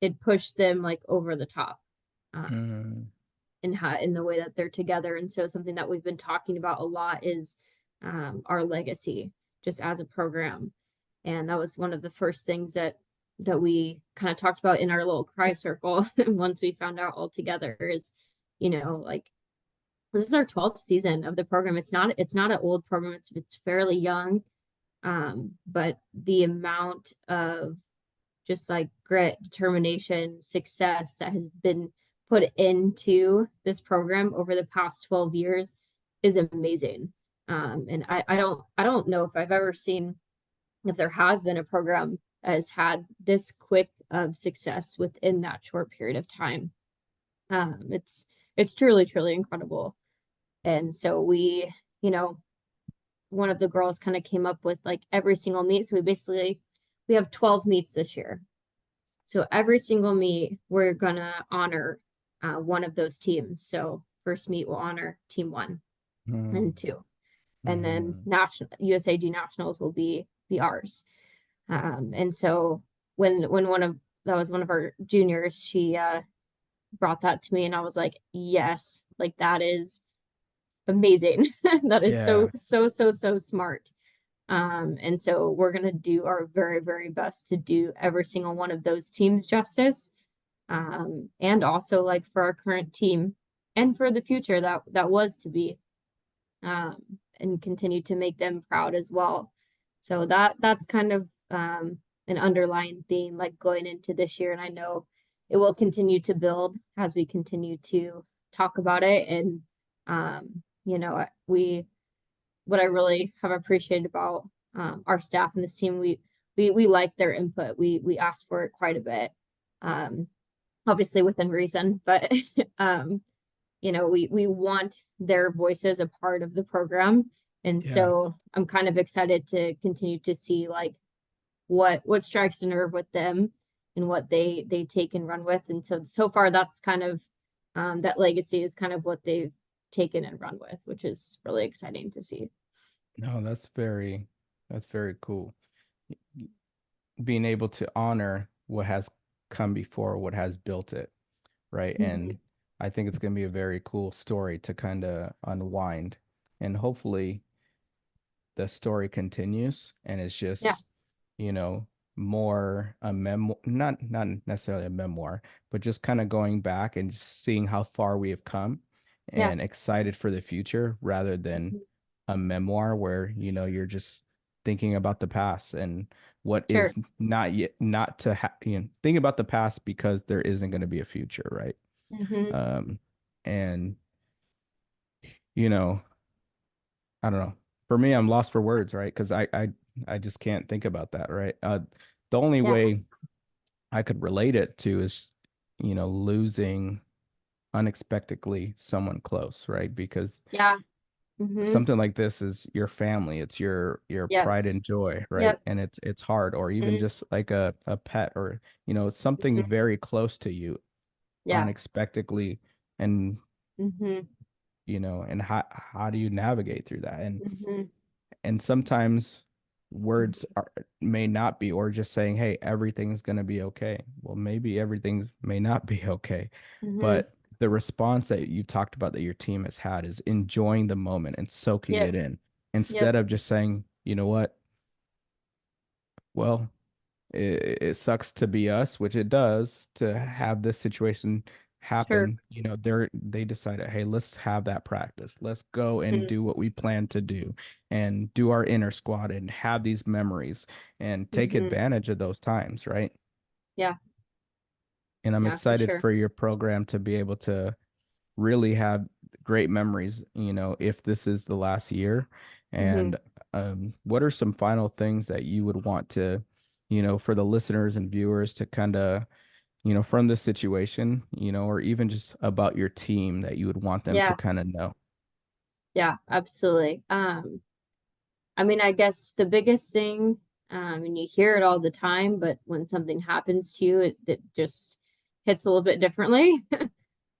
it pushed them like over the top. Um, Mm. in the way that they're together. And so something that we've been talking about a lot is our legacy just as a program. And that was one of the first things that we kind of talked about in our little cry circle once we found out all together is, like, this is our 12th season of the program. It's not an old program. It's fairly young. But the amount of just like grit, determination, success that has been put into this program over the past 12 years is amazing. And I don't know if I've ever seen, if there has been a program that has had this quick of success within that short period of time. It's truly, truly incredible. And so we, one of the girls kind of came up with like every single meet. So we have 12 meets this year. So every single meet, we're gonna honor one of those teams. So first meet will honor team 1 and 2, and then national USAG nationals will be ours. And so when that was one of our juniors, she brought that to me, and I was like, yes, like that is amazing. That is so smart. And so we're going to do our very, very best to do every single one of those teams justice. And also like for our current team and for the future that was to be, and continue to make them proud as well. So that's kind of, an underlying theme, like going into this year. And I know it will continue to build as we continue to talk about it. And, what I really have appreciated about our staff and this team, we like their input. We ask for it quite a bit, obviously within reason, but we want their voices a part of the program. And so I'm kind of excited to continue to see like what strikes a nerve with them and what they take and run with. And so far that's kind of that legacy is kind of what they've taken and run with, which is really exciting to see. No, that's very cool. Being able to honor what has come before, what has built it, right? And I think it's going to be a very cool story to kind of unwind. And hopefully the story continues and it's just, more a memoir, not necessarily a memoir, but just kind of going back and just seeing how far we have come and excited for the future rather than a memoir where, you're just thinking about the past and what is not yet, not to think about the past because there isn't going to be a future, right? And I don't know. For me, I'm lost for words, right? Because I just can't think about that, right? The only way I could relate it to is, losing unexpectedly someone close, right? Because something like this is your family, it's your pride and joy, right? And it's hard, or even just like a pet or something very close to you unexpectedly, and and how do you navigate through that? And sometimes words may not be, or just saying, hey, everything's going to be okay. Well, maybe everything may not be okay, but the response that you talked about that your team has had is enjoying the moment and soaking it in instead of just saying, you know what, well, it sucks to be us, which it does, to have this situation happen. They decided, hey, let's have that practice. Let's go and do what we plan to do and do our inner squad and have these memories and take advantage of those times, right? Yeah. And I'm excited for your program to be able to really have great memories, if this is the last year. And what are some final things that you would want to, for the listeners and viewers to kind of, from this situation, or even just about your team that you would want them to kind of know? Yeah, absolutely. I mean, I guess the biggest thing, and you hear it all the time, but when something happens to you, it just hits a little bit differently.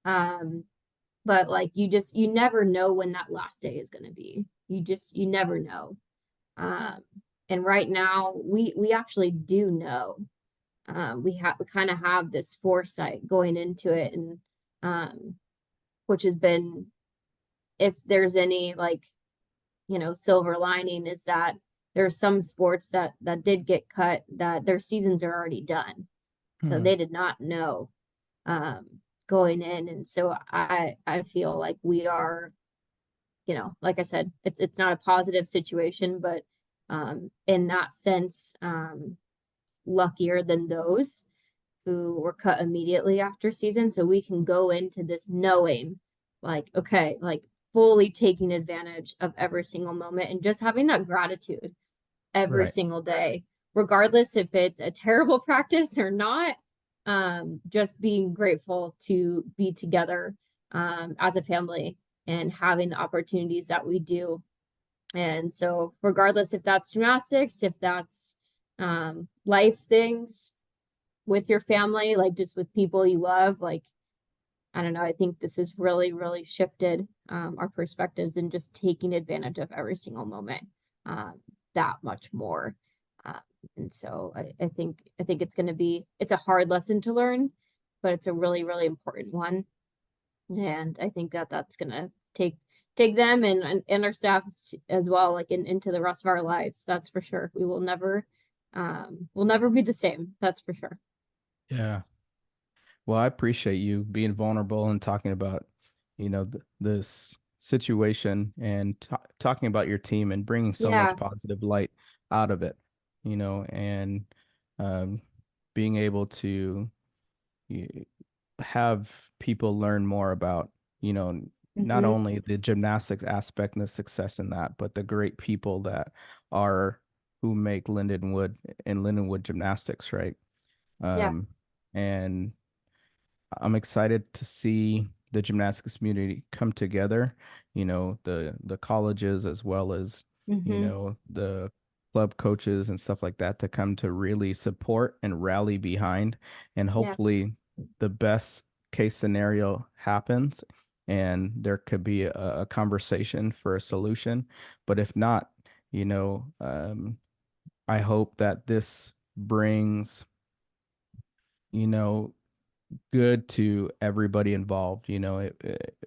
But like you never know when that last day is going to be. You never know. And right now we actually do know. We kind of have this foresight going into it, and which has been, if there's any like, silver lining, is that there's some sports that did get cut that their seasons are already done. So Hmm. they did not know um going in. And so I feel like we are, like I said, it's not a positive situation, but in that sense, luckier than those who were cut immediately after season. So we can go into this knowing, like, okay, like fully taking advantage of every single moment and just having that gratitude every Right. single day, regardless if it's a terrible practice or not. Just being grateful to be together as a family and having the opportunities that we do. And so, regardless if that's gymnastics, if that's life things with your family, like just with people you love, like, I don't know, I think this has really, really shifted our perspectives and just taking advantage of every single moment um, that much more. Uh, and so I think it's a hard lesson to learn, but it's a really, really important one. And I think that that's gonna take them and our staff as well, like into the rest of our lives. That's for sure. We'll never be the same. That's for sure. Yeah. Well, I appreciate you being vulnerable and talking about, this situation and talking about your team and bringing so much Yeah. positive light out of it, and um, being able to y- have people learn more about, not Hmm. only the gymnastics aspect and the success in that, but the great people that are who make Lindenwood and Lindenwood Gymnastics, right? Yeah. Um, and I'm excited to see the gymnastics community come together, the colleges as well as, Hmm. the club coaches and stuff like that to come to really support and rally behind. And Yeah. hopefully the best case scenario happens and there could be a conversation for a solution. But if not, I hope that this brings, you know, good to everybody involved,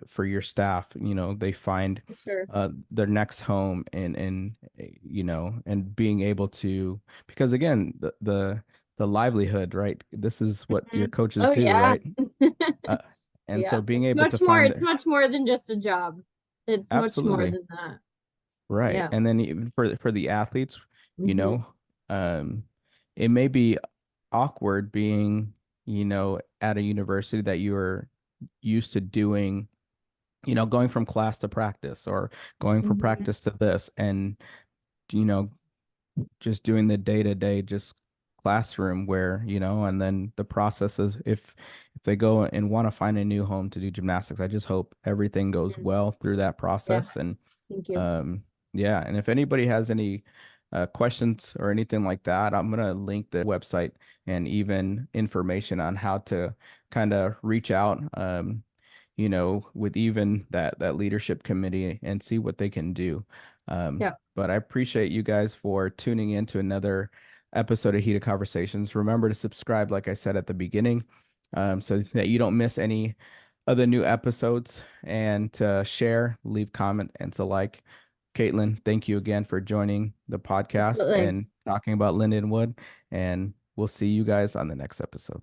for your staff, they find For sure. their next home and being able to, because again, the livelihood, right? This is what your Mhm. coaches Oh do, yeah. right? Uh, and so Yeah. being It's able to much more, find it's much more than just a job. It's much more absolutely than that. right. Yeah. And then even for the athletes, you Hmm. know, um, it may be awkward being, at a university that you are used to doing, going from class to practice or going from Hmm. practice to this and, you know, just doing the day to day, just classroom where, and then the process is if they go and want to find a new home to do gymnastics, I just hope everything goes well through that Yeah. process. And Thank you. um, yeah, and if anybody has any questions or anything like that, I'm gonna link the website and even information on how to kind of reach out, with even that leadership committee and see what they can do. Yeah. But I appreciate you guys for tuning in to another episode of Heated Conversations. Remember to subscribe, like I said at the beginning, so that you don't miss any of the new episodes, and to share, leave comment, and to like. Caitlin, thank you again for joining the podcast Absolutely. and talking about Lindenwood, and we'll see you guys on the next episode.